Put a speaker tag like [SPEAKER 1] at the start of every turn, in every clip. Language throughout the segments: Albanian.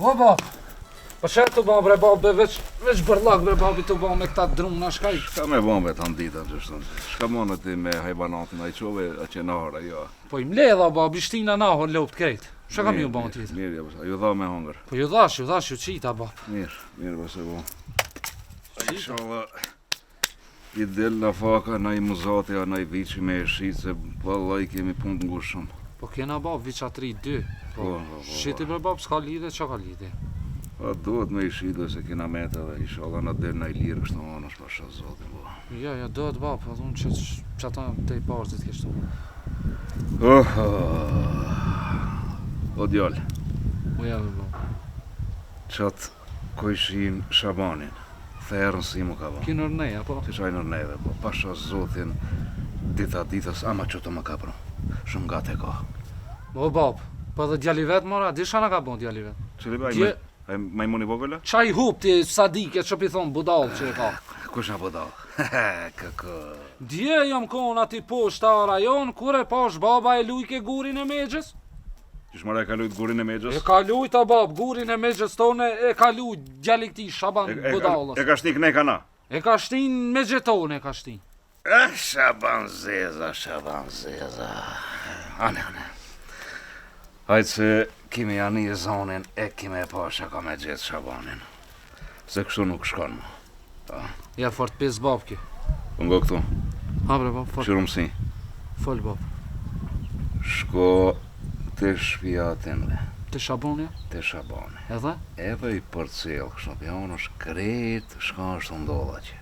[SPEAKER 1] O, bab. Po çfarë të bab, bre, bab, veç bërllak, bre, babi të bab me këta drumna, shkaj.
[SPEAKER 2] Shka me bombe të ndita, gjështën. Shka monë ti me hajbanatin, a I qove, a që nahara, jo.
[SPEAKER 1] Po I mledha, bab, I shtina nahor lopt krejt. Shka kam ju bon tjetër?
[SPEAKER 2] Mirë, a ju dha me hongër.
[SPEAKER 1] Po ju dhash, ju qita, bab.
[SPEAKER 2] Mirë, bëse bo. Inshallah, I del la faka, na I muzati, a na I vici me e shqitë, se vallaj kemi punë të ngushëm.
[SPEAKER 1] Po kena, bab, vica 3-2. Po, shqiti, bre, bab, s'ka lidhe, qa ka lidhe?
[SPEAKER 2] A duhet me I shqitë, se kena mete dhe inshallah na del na I lirë kështë në anësh, pasha zotin, bo.
[SPEAKER 1] Ja, dohet, bab, po dhunë që ata të I parzit kështu.
[SPEAKER 2] O djallë,
[SPEAKER 1] Po ja, bab.
[SPEAKER 2] qatë kojshin Shabanin, therën si mu ka bo.
[SPEAKER 1] Ki nërneja, po?
[SPEAKER 2] Ti qaj nërneve, po pasha zotin, ditës, ama që të më ka pro, shumë gate ka.
[SPEAKER 1] O, bab, po dhe djali vetë, mora, di shana ka bon djali vetë?
[SPEAKER 2] Qëli ba,
[SPEAKER 1] Dje-
[SPEAKER 2] a majmuni vogële?
[SPEAKER 1] Qa I hup ti sadike që pi thonë budal që e ka?
[SPEAKER 2] Kush na budal? Këko.
[SPEAKER 1] Dje jam kon ati poshtë a rajon, kur e pash baba e lujke gurin e Mexhës?
[SPEAKER 2] Qysh mara e ka lujt gurin e Mexhës?
[SPEAKER 1] E ka lujt a bab, gurin e Mexhës tone e ka lujt djali këti Shaban budalës.
[SPEAKER 2] E ka shtik ne kana?
[SPEAKER 1] E ka shtin me gjetone e ka shtin.
[SPEAKER 2] Shaban zeza. Ane. Hajtë se kimi janë I zonin e kime e pasha ka me gjithë Shabanin. Se kështu nuk shkon mu.
[SPEAKER 1] Ja fort pes bab ki.
[SPEAKER 2] Po ngo këtu,
[SPEAKER 1] Ha bre bab,
[SPEAKER 2] qyrum si.
[SPEAKER 1] fol bab.
[SPEAKER 2] Shko të shpiatin dhe,
[SPEAKER 1] Të Shabonja?
[SPEAKER 2] të Shabani.
[SPEAKER 1] Edhe?
[SPEAKER 2] Edhe I përcel, kështu pjanë është kret, shka është ndolla që.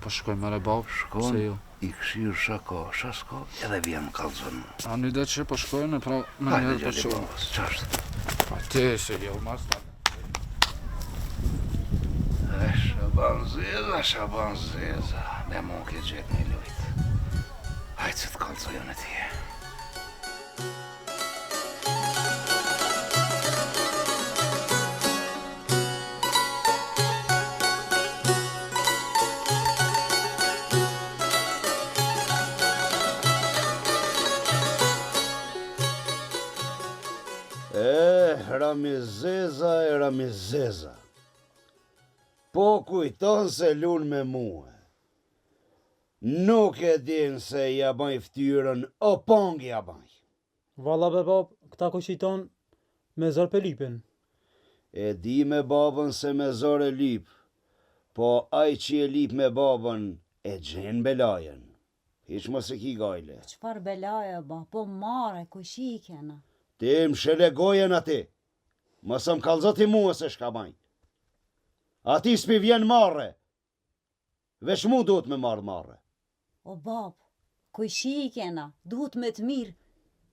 [SPEAKER 1] Po shkoj mere bab,
[SPEAKER 2] Shkon,
[SPEAKER 1] se jo.
[SPEAKER 2] I këshirë shako, shasko, edhe vjen më kalzën mu.
[SPEAKER 1] A një dhe që po shkojnë, pra me
[SPEAKER 2] Hajde
[SPEAKER 1] njerë po
[SPEAKER 2] gjali
[SPEAKER 1] qojnë.
[SPEAKER 2] babës, qashtë.
[SPEAKER 1] Pa te se jo, mas ta.
[SPEAKER 2] Shaban zeza, me mu ke gjetë një lujtë. Hajtë se të kalzojën e tje.
[SPEAKER 3] Ramizeza. Po kujton se lun me mua. Nuk e din se ja baj ftyrën, o pong ja baj.
[SPEAKER 4] Valla be bab, këta kushiton me zor për lipin.
[SPEAKER 3] E di me babën se me zor e lip, po aj që e lip me babën e gjen belajen. Hiq mos e ki gajle.
[SPEAKER 5] Qëfar belaje, ba, po mare, kush I kena?
[SPEAKER 3] Ti më shelegojen ati. Mësëm kalzoti mua se shka bajnë. Ati s'pi vjen marre. Vesh mu duhet me marre.
[SPEAKER 5] O bab, kush I kena, duhet me të mirë,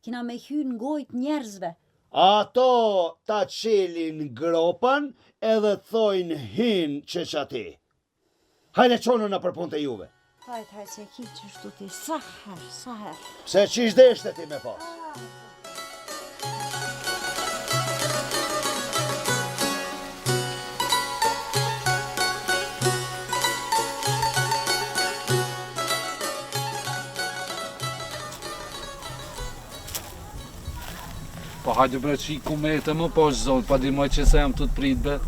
[SPEAKER 5] kina me hyn ngojt njerëzve.
[SPEAKER 3] Ato ta qelin gropën edhe thojnë hin që qati. Hajde qonën në për punë të juve.
[SPEAKER 5] Hajt, se ki që shtu ti, sa her.
[SPEAKER 3] Se qish deshte ti me pas.
[SPEAKER 1] Po hajde bre që I kumete më po është zot, pa di moj që se jam të prit bet.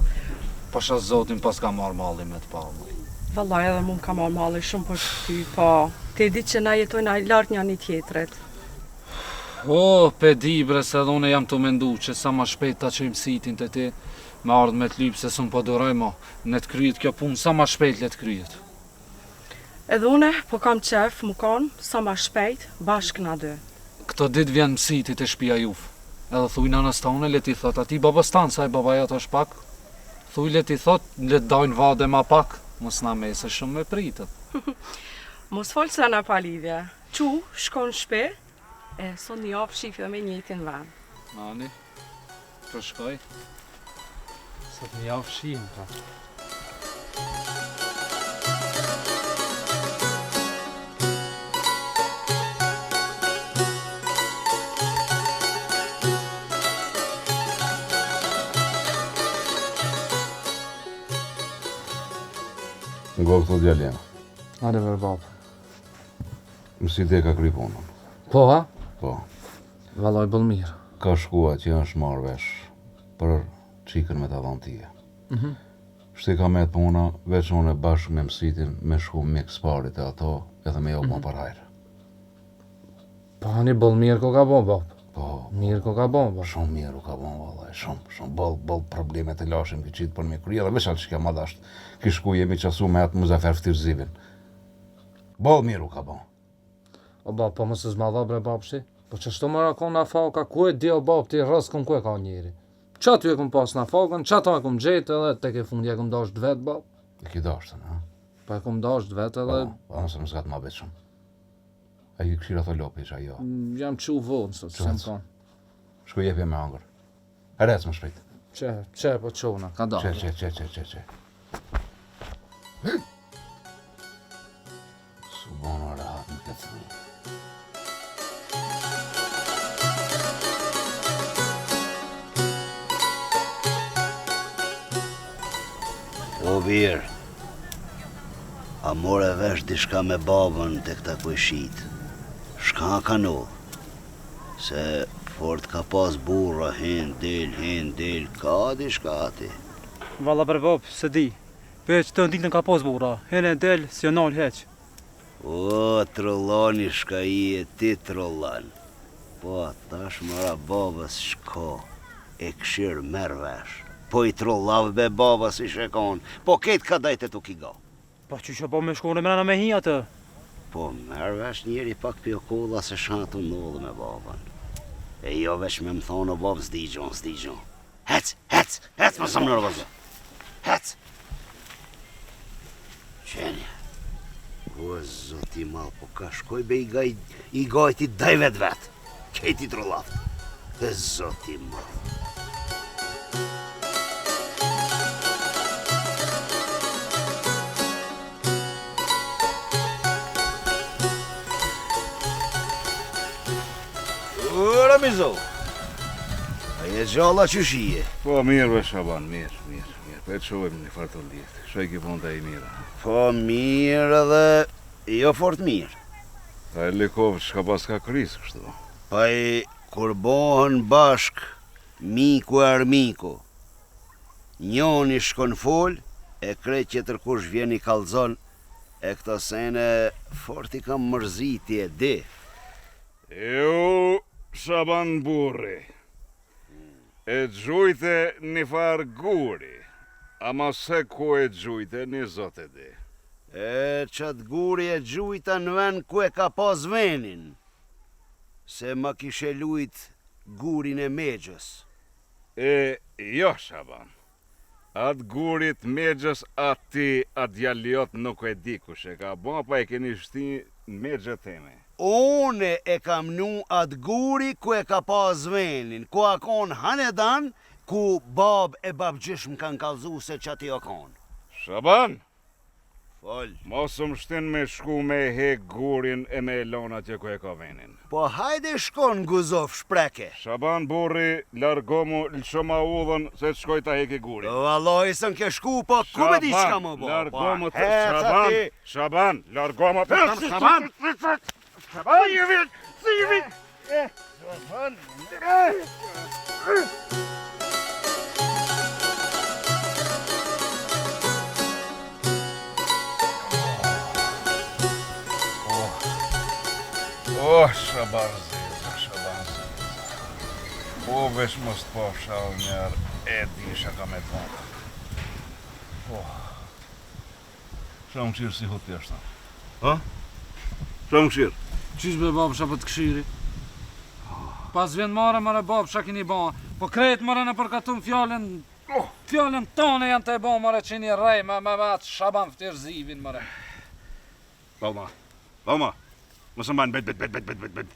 [SPEAKER 1] Pasha zotin pas ka marrë malli me të pamë.
[SPEAKER 6] Vallaj edhe mu ka marrë malli shumë për ty, po ti di që na jetojnë a lartë një tjetrit.
[SPEAKER 1] O, pe di bre se edhe une jam të mendu që sa ma shpejt ta qëjmë sitin të ti me ardhë me të lypë se së më po doroj mo, ne të kryet kjo punë sa ma shpejt le të kryet.
[SPEAKER 6] Edhe une, po kam qef, mu kanë, sa ma shpejt, bashkë na dy.
[SPEAKER 1] Këto dit vjen mësitit e shpia juf. Edhe thuj nanës tone, le ti thot ati babës tanë, saj baba jatë është pak. Thuj le ti thot, le të dajnë vade ma pak, mos na mese shumë me pritët.
[SPEAKER 6] Mos folë se na pa lidhje. Qu, shkon shpe, e son një ofë shifja me njëtin vend.
[SPEAKER 1] Nani, përshkoj. Sot një javë shim, pra.
[SPEAKER 2] Ngo këto djallja.
[SPEAKER 1] Hajde ver bab.
[SPEAKER 2] Mësit e ka kry punën.
[SPEAKER 1] Po, ha?
[SPEAKER 2] Po.
[SPEAKER 1] Vallaj bëll mirë.
[SPEAKER 2] Ka shkua që janë shmarrë vesh për qikën me të adhon tije. Shti ka me të puna, veç unë e bashkë me mësitin, me shku mik sparit e ato, edhe me jokë më parajrë.
[SPEAKER 1] Po Hannibal mirë ko ka bon, bab.
[SPEAKER 2] Po,
[SPEAKER 1] Mirë ko ka bon, bab.
[SPEAKER 2] shumë mirë u ka bon, vallaj, shumë, bol problemet e lashim ki qitë për me kry, edhe veçal që ka ma dasht, ki shku jemi qasu me atë Muzafer Ftirzivin. Bol mirë u ka bon.
[SPEAKER 1] O bab, po mësë zmadha bre bab shi? Po që shto mëra kon na faka, ku e di o bab, ti rëskën ku e ka njeri? Qa ty e kom pas na fakën, qa ta e kom gjetë edhe tek e fundi e kom dasht vet, bab?
[SPEAKER 2] E ki dashtën, ha?
[SPEAKER 1] Po e kom dasht vet edhe...
[SPEAKER 2] Po, nëse më zgat ma betë shumë. A i këshira thë lopi që ajo.
[SPEAKER 1] Jam qu vonë, sot, që më kanë.
[SPEAKER 2] Shku jepje me angër. E rec më shpejt.
[SPEAKER 1] Qe, po qona, ka da.
[SPEAKER 2] Qe. Subhano rahat në këtë thëmi.
[SPEAKER 3] O birë, a more vesh dishka me babën të këta kujshit. Shka ka nullë, se fort ka pas burra, hen del, ka dishka ati.
[SPEAKER 4] Valla për bab, se di. Veç të ndilën ka pas bura, hene del, si o nal heq.
[SPEAKER 3] O, trollani shka i e ti trollan. Po, tash mëra babës shko, e këshirë merë vesh. Po i trollav be babës i shekon, po ketë ka dajte tu ki go.
[SPEAKER 4] Pa që që po me shkone mrena me hi atë.
[SPEAKER 3] Po merë vesh njeri pak pjokolla se shatu nullë me babën. E jo vesh me më thonë o babë s'digjon. Hec, më sëmë nërë Hec! Qenja. O, zoti mal, po ka shkoj be i gajti daj vet. Kejti trollaft. E zoti mal. Ora mizo. A je gjalla që shije?
[SPEAKER 2] Po, mirë be Shaban, mirë. Po e të shojmë një farë të ndjetë. Shoj ki pun të i mirë.
[SPEAKER 3] Po mirë edhe jo fort mirë.
[SPEAKER 2] Ta e Likovë që ka pas ka krisë kështu.
[SPEAKER 3] Pa i kur bohën bashk, miku e armiku. Njoni shkon fol, e krejt që tërkush vjen i kalzon, e këto sene fort i kam mërziti e di.
[SPEAKER 2] Jo, Shaban burri, e gjujte një farë guri, ama se ku e gjujte një zote di.
[SPEAKER 3] E qatë guri e gjujta në ven ku e ka pas venin, se ma kishe lujt gurin e megjës.
[SPEAKER 2] E jo, Shaban, atë gurit megjës ati atë djaliot nuk e di kush e ka bo, pa e keni shti megjë teme.
[SPEAKER 3] Une e kam nu atë guri ku e ka pas venin, ku akon hanedan, ku bab e babgjish më kanë kalzu se që ati akon.
[SPEAKER 2] Shaban,
[SPEAKER 3] Fol.
[SPEAKER 2] mos më shtin me shku me hek gurin e me elona që ku e ka venin.
[SPEAKER 3] Po hajde shkon guzov shpreke.
[SPEAKER 2] Shaban burri, largomu lëshoma udhën se të shkoj ta heki gurin.
[SPEAKER 3] Valoj sën ke shku, po ku me di shka më bo?
[SPEAKER 2] Largomu
[SPEAKER 3] Po,
[SPEAKER 2] të
[SPEAKER 3] hec
[SPEAKER 2] Shaban,
[SPEAKER 3] ati.
[SPEAKER 2] Shaban, largomu Shaban. Shaban zeza. Po vesh mos të po shal njerë, e di shaka me të vonë. Shumë këshirë si hut pjeshtë. Ha? Shumë këshirë.
[SPEAKER 1] Qysh be bab qa për të këshiri? Pas vjen mare bab qa kini ba. Po krejt mare në përkatun fjallën tone janë të e ba mare që një rej me atë Shaban Ftirzivin mare.
[SPEAKER 2] Balma, mësë mbanë bet.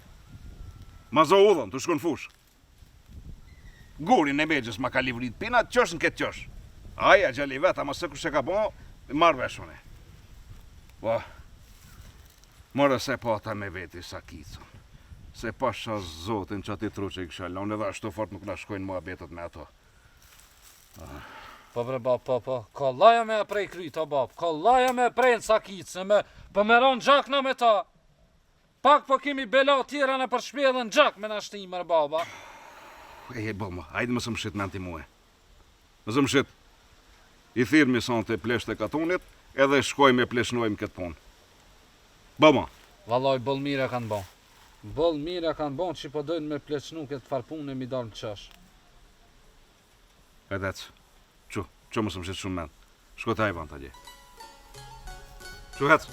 [SPEAKER 2] Ma zo udhën, të shkon fush. Gurin e megjës ma ka livrit pina, qosh në këtë qosh. Aja gjali veta, ma se kushe ka bo, marrë veshune. Po, mërë se pata me veti sa kicën. Se pasha zotin që ati tru që i kësha lanë, edhe ashtu fort nuk na shkojnë mua betët me ato.
[SPEAKER 1] Po bre bab, po, ka laja me e prej kryta bab, ka laja me e prej në sakicë, po me ronë gjakna me ta. Pak po kemi bela tjera në për shpjedhën gjak me në shtimër baba.
[SPEAKER 2] E, Balma, hajde më së më shqit me anti muhe. Në zëmshit, i thirë mison të plesh të katunit, edhe shkoj me pleshnojmë këtë punë. Baba,
[SPEAKER 1] Vallaj, bëll mire kanë bon. Bëll mire kanë bon që po dojnë me pleçnu këtë farpunë e mi dalë në qash.
[SPEAKER 2] edhec, që më sëmshit shumë men. Shko të ajvan të gje. Që hec?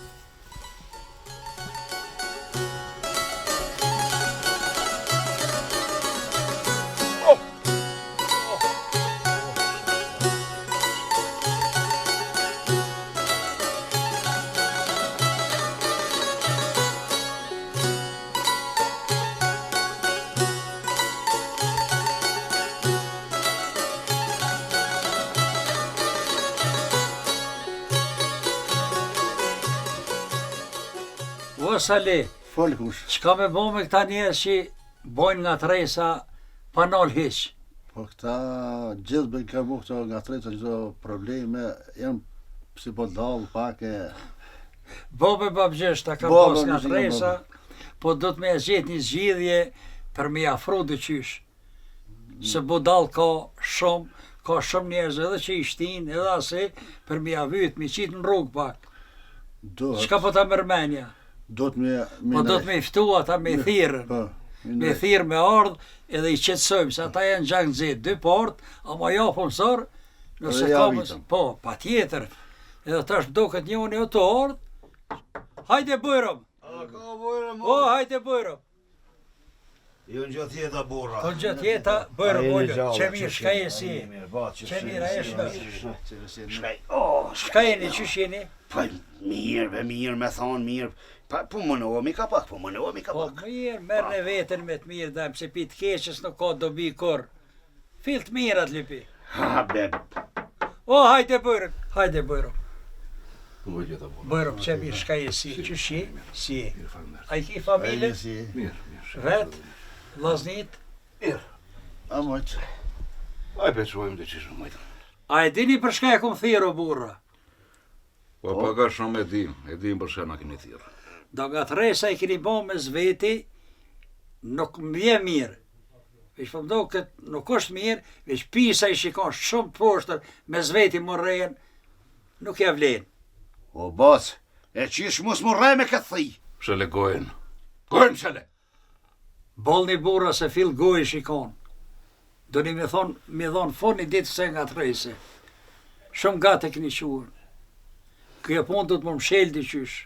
[SPEAKER 7] O Sali,
[SPEAKER 8] Folkush,
[SPEAKER 7] çka me bo me këta njerëz që bojnë nga tresa pa nol hiç?
[SPEAKER 8] po këta gjithë bëjnë ka bu këto nga treca çdo probleme, janë si po dallë pak e...
[SPEAKER 7] Bobe babgjesh ta ka
[SPEAKER 8] Bobe,
[SPEAKER 7] pas nga
[SPEAKER 8] nuk i kam
[SPEAKER 7] tresa, po do të me gjetë një zgjidhje për me afru dyqysh. Se budall ka shumë njerëz edhe që i shtin, edhe ase për me avyt, me qitë në rrugë pak. Çka po ta mërmenja?
[SPEAKER 8] Do të me...
[SPEAKER 7] Po do të me iftu ata me thirrën.
[SPEAKER 8] Po,
[SPEAKER 7] Me thirrë me ardh edhe i qetësojmë, se ata janë gjak nxehtë, 2 portë, ama ja punësor, nëse
[SPEAKER 8] Edhe
[SPEAKER 7] ka
[SPEAKER 8] ja
[SPEAKER 7] më...
[SPEAKER 8] vitëm.
[SPEAKER 7] Po, patjetër. Edhe tash duket njëri o të ardh. Hajde bujrom. O, hajde bujrom.
[SPEAKER 3] Jo në gjatë jeta burra.
[SPEAKER 7] Po gjatë jeta bujrom ulë. Që mirë shkaje si. Që mirë a eshme.
[SPEAKER 3] Shkaj,
[SPEAKER 7] Shkaje një që shini.
[SPEAKER 3] po mirë me thonë mirë. Po mënohemi ka pak,
[SPEAKER 7] Po mirë, merë në vetën me të mirë, dajmë se pi të keqës nuk ka dobi kur. Fil të mirat lipi.
[SPEAKER 3] Ha, be,
[SPEAKER 7] O, hajde bujrom. Hajde bujrom. Bujrom, që mirë shkaje si. Që shi? Si. A i ki familje?
[SPEAKER 8] si...
[SPEAKER 7] Vet, laznit.
[SPEAKER 8] A mojtë.
[SPEAKER 2] Aj pe qojmë të qishë mëjtë.
[SPEAKER 7] A e dini për shka e kom thirë o burra?
[SPEAKER 2] Po paka shumë e dim për shka na keni thirë.
[SPEAKER 7] Do nga tresa i keni bo me zveti, nuk më vje mirë. Veç po mdo këtë nuk është mirë, veç pisa i shikon shumë të poshtër, me zveti më rejën, nuk ja vlen.
[SPEAKER 3] o bac, e qish mos më rrej me këtë thi.
[SPEAKER 2] Shële gojën. Gojën shële.
[SPEAKER 7] Bolni burra se fill gojë shikon. Do një me thonë foni ditë se nga trese. Shumë gati këni quën. Këja punë do të më mshelë diqysh.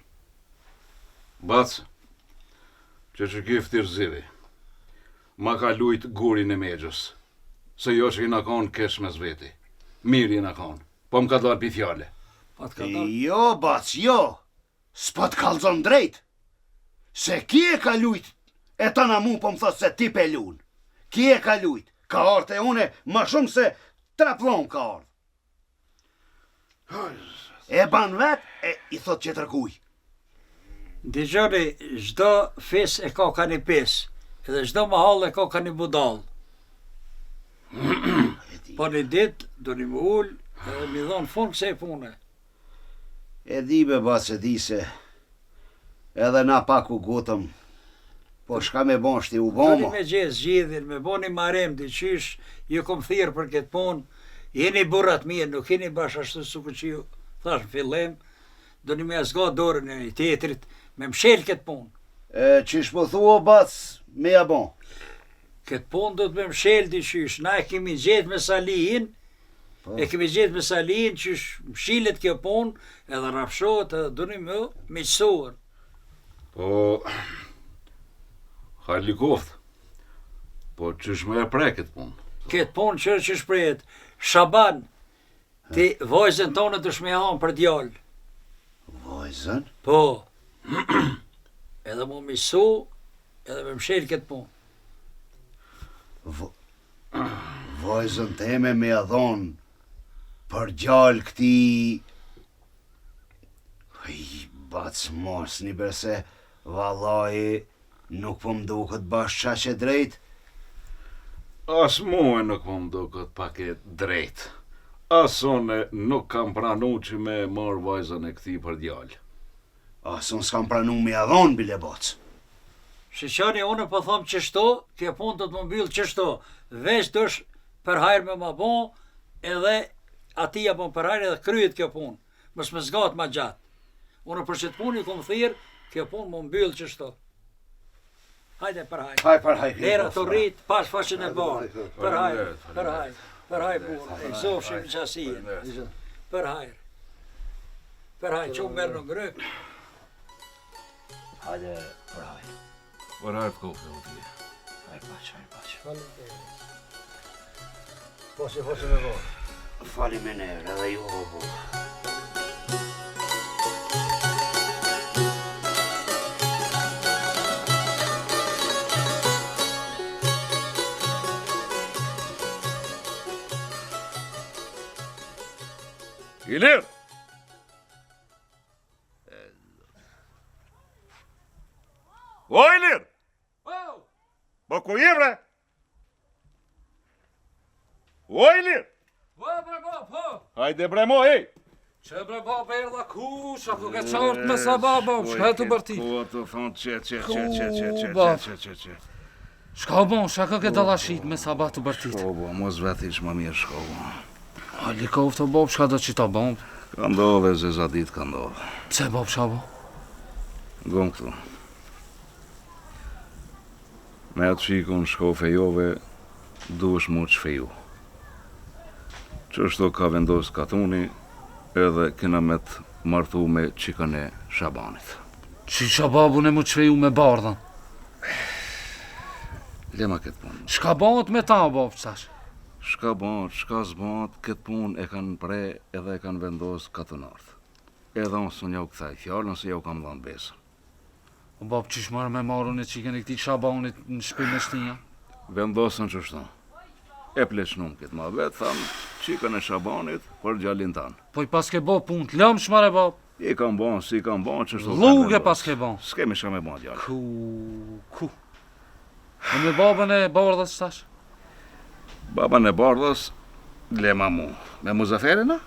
[SPEAKER 2] Bac, që kiftir ziri, ma ka lujt gurin e megjës, se jo që i na konë kesh me zveti. Mirë i na konë, po më ka dalë pi fjale.
[SPEAKER 7] Pa të ka dalë.
[SPEAKER 3] Jo, bac, jo. S'po të kalzon drejt. Se ki e ka lujt, e ta na mu po më thot se ti pe lun. Ki e ka lujt, ka ardhë e une ma shumë se 3 plon ka ardhë. E ban vet, e i thot që tërkuj.
[SPEAKER 7] Digjoni, çdo fes e ka një pes, edhe çdo mahall e ka një budall. Po një ditë do një më ullë edhe mi dhonë fund kësaj pune.
[SPEAKER 3] E di be bac, e di se edhe na pak u gotëm, po shka me bon shti u
[SPEAKER 7] Do një
[SPEAKER 3] bomo.
[SPEAKER 7] me gjesë zgjidhin, me bo një marem diqysh, ju kom thirë për këtë punë, jeni burrat mirë, nuk jeni bash ashtu suku që ju thash në fillim, do një me azga dorën e një tjetrit, me mshel këtë punë.
[SPEAKER 3] E qish po thua bac, me ja bon.
[SPEAKER 7] Këtë punë do të me mshel diqysh, na e kemi gjetë me Salihin, e kemi gjetë me Salihin që mshilet kjo punë, edhe rafshot, edhe do një me miqësuar.
[SPEAKER 2] Po, hajli koft, po qysh me e prej këtë punë.
[SPEAKER 7] Këtë punë që shprehet, Shaban, ti vojzën tonë të shmehan për djallë.
[SPEAKER 3] Vojzën?
[SPEAKER 7] Po, edhe mu misu, edhe me mshel këtë punë.
[SPEAKER 3] Vojzën teme me adhon për gjallë këti... Bac mos një berse, vallai, nuk po më duket bash qaq e drejt.
[SPEAKER 2] As mua nuk më duket pak e drejt. As une nuk kam pranu që me marrë vajzën e këti për djallë.
[SPEAKER 3] As unë s'kam pranu me adhon, bile bac.
[SPEAKER 7] Shqyqani, unë po thom qështu, kjo punë do të më mbyllë qështu, veç dush për hajrë me ma bon, edhe ati apo për hajrë edhe kryet kjo punë. Mos më zgat ma gjatë. Unë për që të punë i kom thirë, kjo punë më mbyllë qështu. Hajde për hajrë.
[SPEAKER 2] Haj për haj.
[SPEAKER 7] Lera të rritë, pas faqën e barë. Për hajrë, për hajrë. Për hajrë burë, e zofshim në qasijën. Për hajrë. Për hajrë, që u merë në grëkë.
[SPEAKER 3] Hajde për hajde.
[SPEAKER 2] Për haj të kofë, o t'i.
[SPEAKER 3] Hajde baqë.
[SPEAKER 7] Fosë me barë.
[SPEAKER 3] Fali me nërë, edhe ju o burë.
[SPEAKER 2] Ilir! O, Ilir! Po ku je, bre? O, Ilir!
[SPEAKER 1] Po, bre bab, po!
[SPEAKER 2] Hajde, bre, mo, ej!
[SPEAKER 1] Që bre bab e erdha kush, ako ke qartë me sa baba, shka e të bërti?
[SPEAKER 2] Po, të thonë që.
[SPEAKER 1] Shka o bon, shka ke dalashit me sa ba të bërtit?
[SPEAKER 2] Shko, bo, mos veti që më mirë shko, bo.
[SPEAKER 1] A li ka uftë bab, shka do që ta bon?
[SPEAKER 2] Ka ndodhe, zezadit ka ndodhe.
[SPEAKER 1] Pse bab, shka bo?
[SPEAKER 2] Gon këtu. Me atë qikun shko fejove, duesh mu që feju. Qështu ka vendos katuni, edhe kena me të martu me qikën e Shabanit.
[SPEAKER 1] Që qa babu ne mu qveju me bardhan?
[SPEAKER 2] Lema këtë punë.
[SPEAKER 1] Shka bot me ta, bab, qash?
[SPEAKER 2] Shka bot, shka zbot, këtë punë e kanë pre edhe e kanë vendos katunartë. Edhe unë së njau këthaj fjallën, se jau kam dhanë besën.
[SPEAKER 1] O bab, qish marrë me marrën e qikën e këti Shabanit në shpi me shtinja?
[SPEAKER 2] Vendosën që shtu. E pleçnum këtë ma vetë, thamë, qikën e Shabanit për gjallin tanë.
[SPEAKER 1] Po i pas ke bo punë të lëmë shmare, bab?
[SPEAKER 2] I kam bon, si kam bon, që shtu
[SPEAKER 1] Luge pas ke bon.
[SPEAKER 2] S'kemi shka me bon gjallë.
[SPEAKER 1] Ku? E me babën e bardhës tash?
[SPEAKER 2] Baba në bardhës, lema mu. Me Muzaferin, a?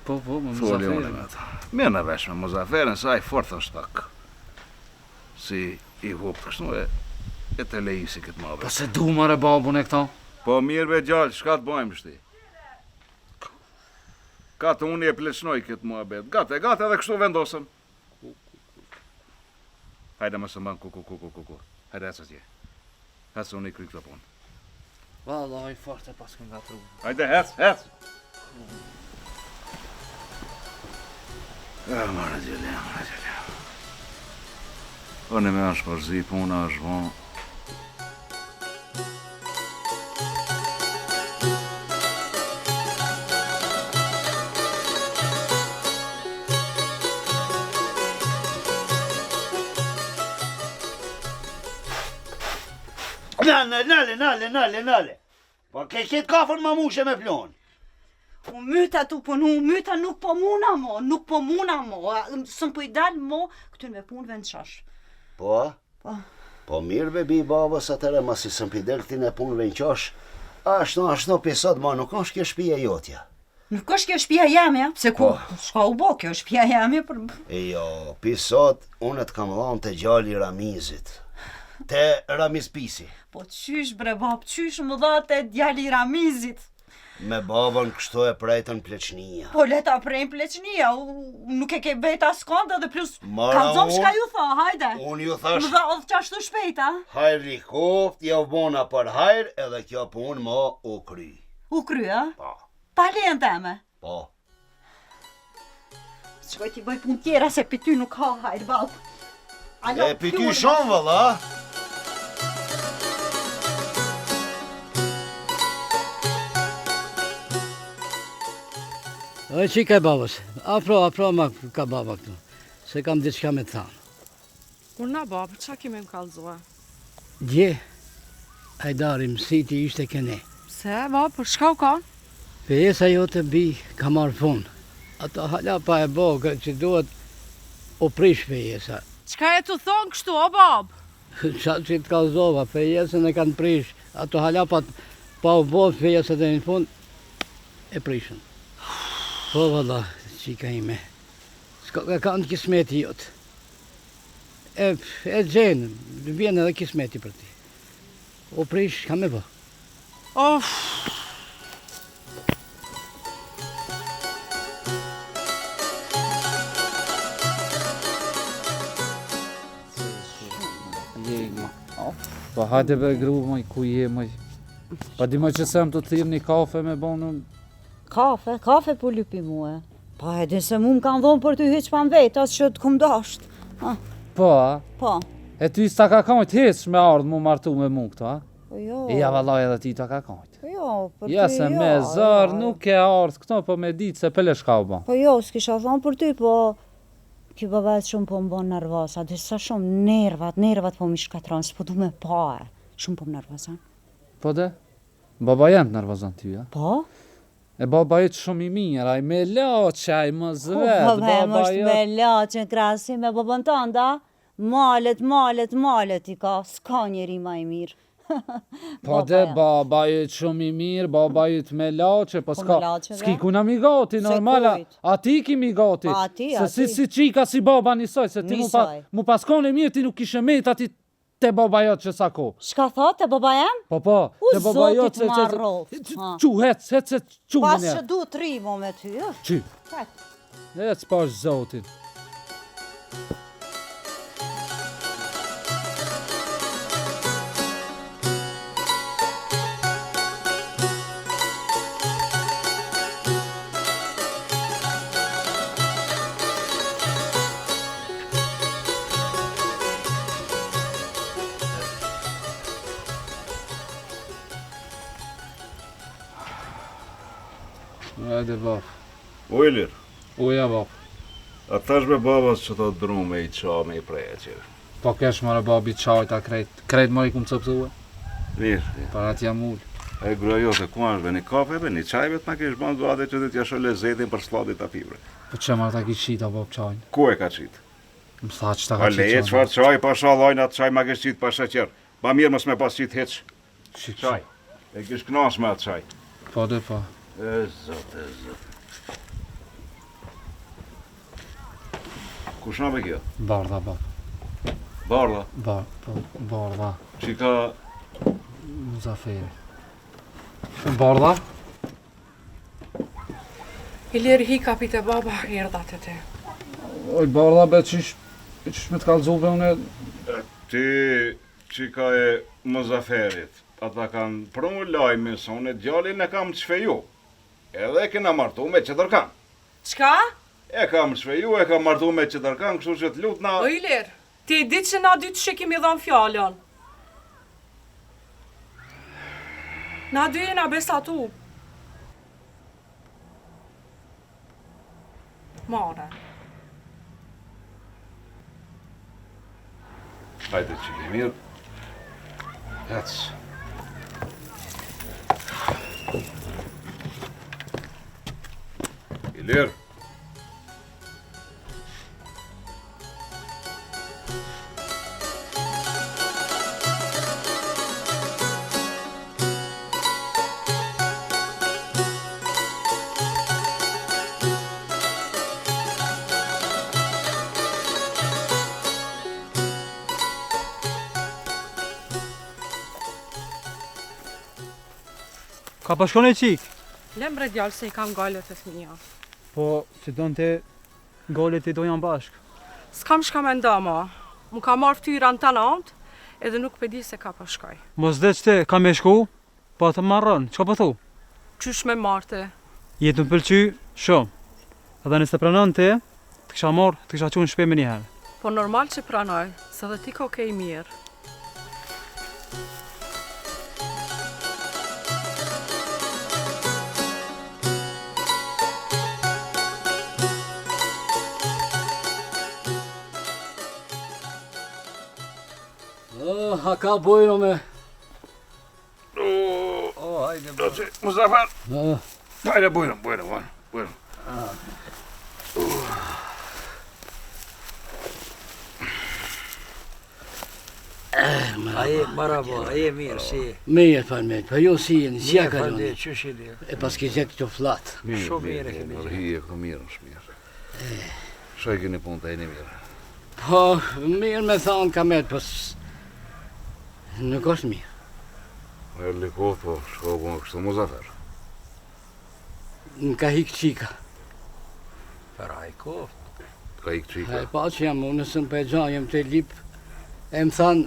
[SPEAKER 1] Po, me
[SPEAKER 2] Foli unë
[SPEAKER 1] Muzaferin.
[SPEAKER 2] me ta. Mirë në vesh me Muzaferin, sa i fort është tak. Si i hup të kështu e të lejisi këtë ma
[SPEAKER 1] Po
[SPEAKER 2] vesh.
[SPEAKER 1] se du mare babun e këta?
[SPEAKER 2] Po mirë be gjallë, shka të bojmë shti? Katë unë e pleçnoj këtë mua bet. Gate edhe kështu vendosëm. Hajde më së mbanë ku. Hajde ecë atje. Hecë unë i kry këtë punë.
[SPEAKER 1] Vallaj, fort e pas kënë gatru.
[SPEAKER 2] Hajde, hecë. Mare gjele. Unë me është përzi, puna është bon.
[SPEAKER 3] Nale. Po ke këtë kafën ma mushe me plonë.
[SPEAKER 9] Po myta tu punu, myta nuk po muna mo, sëm po i dalë mo, këtyn me punë vend shash.
[SPEAKER 3] Po?
[SPEAKER 9] Po.
[SPEAKER 3] Po mirë bebi babës atëre ma si sëm pidel këti në punë venqosh, ashtë në pisot ma nuk është kjo shpia jotja.
[SPEAKER 9] Nuk është kjo shtëpia jame, pse ku? Shka u bo, kjo shtëpia jame për...
[SPEAKER 3] Jo, pisot unë të kam dhanë të gjalli Ramizit. Te Ramiz Pisi.
[SPEAKER 9] Po qysh bre bab, qysh më dha te djali Ramizit?
[SPEAKER 3] Me babën kështu e prejtën pleçnia.
[SPEAKER 9] Po leta prejnë pleçnia, nuk e ke beta skanda dhe plus...
[SPEAKER 3] Mara
[SPEAKER 9] Kalzom
[SPEAKER 3] unë-
[SPEAKER 9] shka ju tha, hajde.
[SPEAKER 3] Unë ju thash,
[SPEAKER 9] Më dha odhë qashtu shpejta.
[SPEAKER 3] hajri koft, ja u bona për hajr, edhe kjo punë ma u kry.
[SPEAKER 9] U krya,
[SPEAKER 3] Po,
[SPEAKER 9] pa lejen teme.
[SPEAKER 3] po.
[SPEAKER 9] Shkoj ti bëj punë tjera se për ty nuk ka hajr, bab.
[SPEAKER 3] E për ty shumë, vëlla.
[SPEAKER 10] O qika e babës, afro ma ka baba këtu, se kam diçka me të thanë.
[SPEAKER 6] Unë na babë, qa kemi më kalzua?
[SPEAKER 10] Gje, hajdari mësiti ishte kene.
[SPEAKER 6] Se, babë, për shka u ka?
[SPEAKER 10] Fejesa jote bi ka marrë fund. Ato hala pa e bogë që duhet o prish fejesa.
[SPEAKER 6] Qka e të thonë kështu, o babë?
[SPEAKER 10] Qatë që të kalzova, fejesën e kanë prish. Ato hala pa u bogë fejesa dhe në fund, e prishën. Po valla, qika ime, s'ka ka kanë kismeti jotë. E gjenë, vjen edhe kismeti për ti. O prish, ka me bë.
[SPEAKER 6] Of,
[SPEAKER 1] Po hajde be gru, moj, ku je, moj. Pa di moj që sem të thirë një kafe me bonën.
[SPEAKER 5] Kafe po lypi mua. Pa edhe se mu më kanë dhonë për ty hiq pa më vetë, asë që të kum dasht.
[SPEAKER 1] Po, a?
[SPEAKER 5] Po.
[SPEAKER 1] E ty s'ta ka kajt hiç me ardhë mu martu me mu këto, a?
[SPEAKER 5] Po jo.
[SPEAKER 1] E ja vallaj edhe ti ta ka kajt.
[SPEAKER 5] Po jo, për ty
[SPEAKER 1] Ja se me zër nuk e ardhë këto, po me ditë se pele shka u ban.
[SPEAKER 5] Po jo, s'kisha thonë për ty, po... Ky babajt shumë po më bon nervos, a disa shumë nervat po mi shkatron, s'po du me pa e. Shumë po më nervozon.
[SPEAKER 1] Po de? Baba jem të nervozon ty, a?
[SPEAKER 5] Po?
[SPEAKER 1] E baba jetë shumë i mirë, ai me loqe, ai më zvet,
[SPEAKER 5] baba është me loqe në krahasim me babën tënda. Malet i ka, s'ka njeri ma i mirë.
[SPEAKER 1] Po de, baba jetë shumë i mirë, baba jetë me loqe, po s'ka, s'ki kuna mi gati, normala, ati ki mi gati. Se si qika si baba njësoj, se ti mu paskone mirë, ti nuk kishe met ati te baba jotë që sa ko.
[SPEAKER 5] Shka thot, te baba jem?
[SPEAKER 1] Po, te baba jotë se... Qu, hec, qu
[SPEAKER 5] pas që du të rimo me ty,
[SPEAKER 1] Qy? Hec pas zotin. Hajde bab.
[SPEAKER 2] Ojlir.
[SPEAKER 1] Uja bab.
[SPEAKER 2] A tash me babas që të drume i qa me i preje qire.
[SPEAKER 1] Po kesh mëre babi qajta krejt mëre i kumë cëpëtue.
[SPEAKER 2] Mirë.
[SPEAKER 1] Para t'jam ullë.
[SPEAKER 2] E gruja jote ku ashtë një kafeve, një qajve të na kesh banë gade që të t'ja shë lezetin për sladit të fibre.
[SPEAKER 1] Po që mëre ta ki qita bab qajnë?
[SPEAKER 2] Ku e ka qitë?
[SPEAKER 1] Më tha që ta ka qitë qajnë.
[SPEAKER 2] A leje qëfar qaj, pa shalajnë atë qaj ma kesh qitë pa sheqer. Ba mirë mës me pas qitë heq. Qaj. E kish knas me atë qaj.
[SPEAKER 1] Po dhe po.
[SPEAKER 2] E zot. Kush na be kjo?
[SPEAKER 1] Bardha, bab.
[SPEAKER 2] Bardha?
[SPEAKER 1] Bardha.
[SPEAKER 2] Që ka...
[SPEAKER 1] Muzaferi. Bardha?
[SPEAKER 6] Ilir hi kapit e baba, erdhat e te.
[SPEAKER 1] Oj, bardha be qish me t'ka lëzube une...
[SPEAKER 2] Ti që ka e Muzaferit, ata kanë prunë lajme se unë djalin e kam të shfeju. Edhe kena martu me Qëtërkan.
[SPEAKER 6] Qka?
[SPEAKER 2] E kam shfeju, e kam martu me Qëtërkan, kështu që t'lut na...
[SPEAKER 6] O Ilir, ti e ditë që na dy të shikim i dhon fjallon. Na dy e na besatu. Mare.
[SPEAKER 2] Hajde që ke mirë. Ec. Ilir.
[SPEAKER 4] Ka pashkon e qik?
[SPEAKER 6] Lembre djallë se i kam gallet e fëmija.
[SPEAKER 4] Po, që donë të gallet e do janë bashk.
[SPEAKER 6] S'kam shka me nda ma. Mu ka marrë ftyra në të nantë, edhe nuk pedi se ka pashkaj.
[SPEAKER 4] Mos dhe që te, ka me shku, po të marrën, që ka po thu?
[SPEAKER 6] Qysh me marte?
[SPEAKER 4] Jetë më pëlqy shumë. Edhe nëse pranon te, të kisha marrë, të kisha qunë shpe me njëherë.
[SPEAKER 6] Po normal që pranoj, se dhe ti ka okej mirë.
[SPEAKER 10] Ha ka bojno me...
[SPEAKER 2] Hajde, Muzafer. Hajde, bujno.
[SPEAKER 7] Aje, marabo, aje mirë, si...
[SPEAKER 10] Mirë, falmet, pa jo si jenë, si ja ka
[SPEAKER 7] Falde,
[SPEAKER 10] gjoni.
[SPEAKER 7] që shi dhe?
[SPEAKER 10] E pas ke gjek të flatë.
[SPEAKER 7] Shumë mirë kemi gjë.
[SPEAKER 2] Hije, ko mirë, është mirë. Shoj keni punë të e një mirë.
[SPEAKER 10] Po, mirë me thonë kamet, pas... Nuk është mirë.
[SPEAKER 2] E likohë, po, shko bënë kështu Muzafer.
[SPEAKER 10] Në ka hikë qika.
[SPEAKER 7] Për hajko.
[SPEAKER 2] Ka ikë qika.
[SPEAKER 10] E pa që jam, unë nësëm për e gjanë, jem të lipë. E më thanë,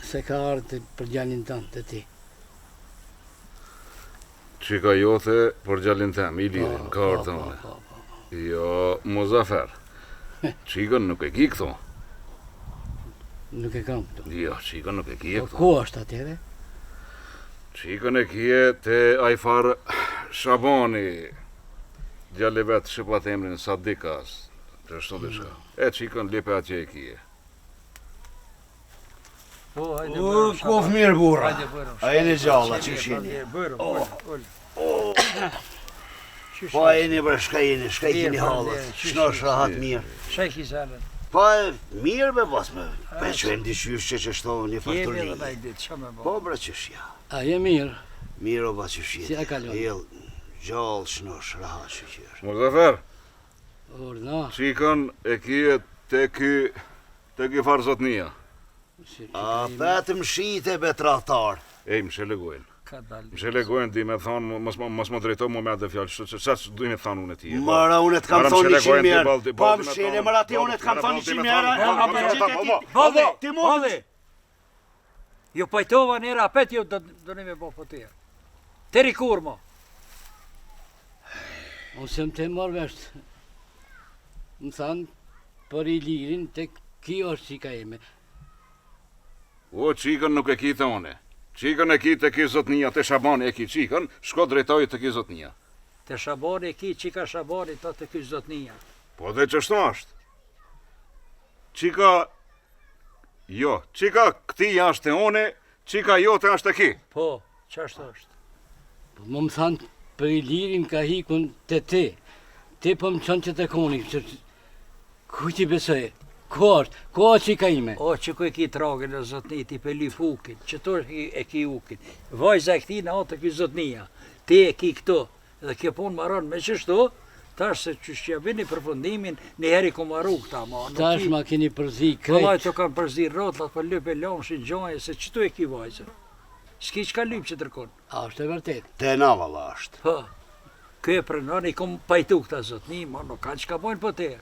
[SPEAKER 10] se ka ardhur për djalin tënd të ti.
[SPEAKER 2] Qika jote për gjallin tem, Ilirin, ka ardhur unë. Jo, Muzafer. Qikën nuk e ki këto.
[SPEAKER 10] Nuk e kam këtu.
[SPEAKER 2] Jo, qikën nuk e ki e këto.
[SPEAKER 10] Ku është atëre?
[SPEAKER 2] Qikën e kije te Ajfar Shabani, djalli vetë shqipat emrin Sadikas, të shtu diçka. E qikën lipe atje e kije.
[SPEAKER 3] Kof mirë burra. A jeni gjalla që shini? Po a jeni bre, shka jeni halët, shnosh rahat mirë.
[SPEAKER 7] Sheki zalën.
[SPEAKER 3] Po mirë be bas me qënë dyqysh që shtohë një fakturni. Po bre qëshja.
[SPEAKER 10] A je mirë?
[SPEAKER 3] Mirë o ba qëshjet.
[SPEAKER 10] Si a kalon?
[SPEAKER 3] Jel gjallë shnosh rahat shqyqyr.
[SPEAKER 2] Muzafer,
[SPEAKER 10] Urna.
[SPEAKER 2] qikën e kije te ky farzotnia.
[SPEAKER 3] A petëm shite be tradhtar.
[SPEAKER 2] Ej, më shelegojnë.
[SPEAKER 7] Ka dalë.
[SPEAKER 2] Më shelegojnë di me thonë, mos më drejto mu me atë fjallë, që duj me thonë unë e ti.
[SPEAKER 3] Mara unë të kam thonë 100 mjerë. Po më shene, mara ti unë të kam thonë 100 mjerë.
[SPEAKER 7] Bolli! Ju pajtova njëra apet ju do një me bo po të tjerë. Teri kur mo?
[SPEAKER 10] Unë se më të marrë veshtë. Më thanë, për Ilirin të kjo është qika ime.
[SPEAKER 2] O, qikën nuk e ki të une. Qikën e ki të ki zotnia, të Shabani e ki qikën, shko drejtoj të ki zotnia.
[SPEAKER 7] Të Shabani e ki, qika Shabani të ky zotnia.
[SPEAKER 2] Po dhe qështu ashtë. Qika, jo, qika këti ashtë e une, qika jote ashtë e ki.
[SPEAKER 7] Po, qashtë është.
[SPEAKER 10] Po më thanë, për Ilirin ka hikun të ti. Ti po më qënë që të koni, që kuj ti besoj? Ko është qika ime?
[SPEAKER 7] O, që ku e ki tragën e zotni, ti pe lyp ukin, që to e ki ukin. Vajza e këti në atë ky zotnia, ti e ki këto, dhe kjo punë maron me qështu, tash se që shqia vini përfundimin, një heri ku maru këta, ma.
[SPEAKER 10] Tash ma keni përzi
[SPEAKER 7] Këllaj
[SPEAKER 10] krejt.
[SPEAKER 7] të kam përzi rotlat, për lyp e lomshin gjojë, se që tu e ki vajza. S'ki qka lyp që tërkon.
[SPEAKER 10] A është e vërtet?
[SPEAKER 3] Te navala ashtë.
[SPEAKER 7] Po, kjo e prënon, i kom pajtu këta zotni, ma nuk kanë qka bojnë po te.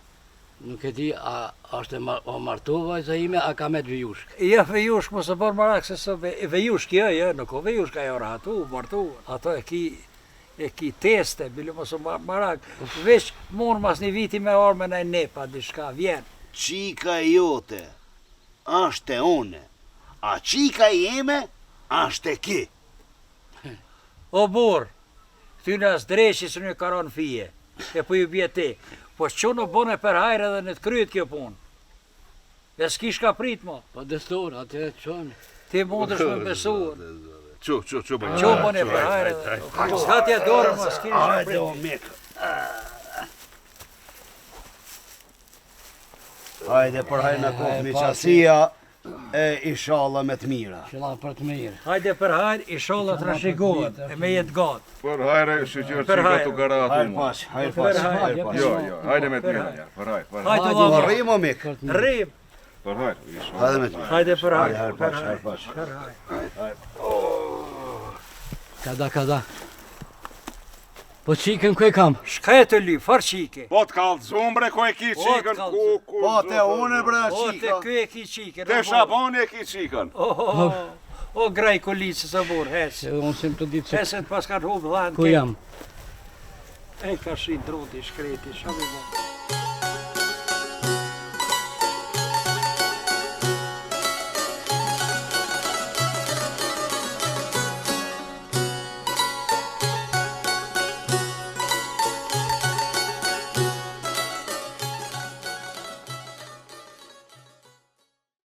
[SPEAKER 10] Nuk e di, a është o martu vajza ime, a ka me të vijushk?
[SPEAKER 7] Ja, vejushk, mos e bërë marak, se së vejushk, jo, nuk o vejushk, ajo ratu, martu. Ato e ki teste, bile mos o marak. Vesh, mund mas një viti me arme në nepa, dishka, vjen.
[SPEAKER 3] Qika jote ashtë e une, a qika jeme ashtë e ki.
[SPEAKER 7] O bur, ty në as dreshi së një karon fije, e po ju bje ti. Po që në bone për hajrë edhe në të kryet kjo punë. E s'ki shka prit mo.
[SPEAKER 10] Po destor, atë e qënë.
[SPEAKER 7] Ti mundësh me besu.
[SPEAKER 2] Qu, bëjnë.
[SPEAKER 7] Qo bone për hajrë edhe. S'ka t'ja dorë mo, s'ki shka prit.
[SPEAKER 3] Hajde o mikë. Hajde për hajde në kohë një qasia e ishala me të mira.
[SPEAKER 10] Shëlla për të mirë.
[SPEAKER 7] Hajde për hajrë, i sholla të rashigohet, e me jetë gatë.
[SPEAKER 2] Për hajre, shqyqyrë
[SPEAKER 7] Për
[SPEAKER 2] qika
[SPEAKER 7] hajre.
[SPEAKER 2] të gara atu
[SPEAKER 3] Hajde
[SPEAKER 2] mu.
[SPEAKER 3] pas, hajde
[SPEAKER 7] Për
[SPEAKER 3] pas,
[SPEAKER 7] hajde.
[SPEAKER 3] hajde pas.
[SPEAKER 2] Jo, hajde me të mira, për hajre.
[SPEAKER 7] Hajde
[SPEAKER 3] Po
[SPEAKER 7] u
[SPEAKER 3] rrim o mikë.
[SPEAKER 7] Rrim.
[SPEAKER 2] Për hajre,
[SPEAKER 3] Hajde me të mira.
[SPEAKER 7] Hajde për
[SPEAKER 3] Hajde,
[SPEAKER 7] hajrë.
[SPEAKER 3] hajde pas, hajde pas.
[SPEAKER 10] Kada. Po qikën ku e kam?
[SPEAKER 7] Shka e të lyp, farë qike.
[SPEAKER 2] Po të kallë zumbre ku e ki qikën, ku,
[SPEAKER 3] Po te une bre
[SPEAKER 7] O, të
[SPEAKER 3] qika.
[SPEAKER 7] ky e ki qike.
[SPEAKER 2] Te Shabani e ki qikën.
[SPEAKER 7] O, graj kolicë së burë, hes.
[SPEAKER 10] Se unë sem të ditë se
[SPEAKER 7] Heset pas kanë hubë dhanë.
[SPEAKER 10] ku jam.
[SPEAKER 7] E ka shi droti, shkreti, shabi bo.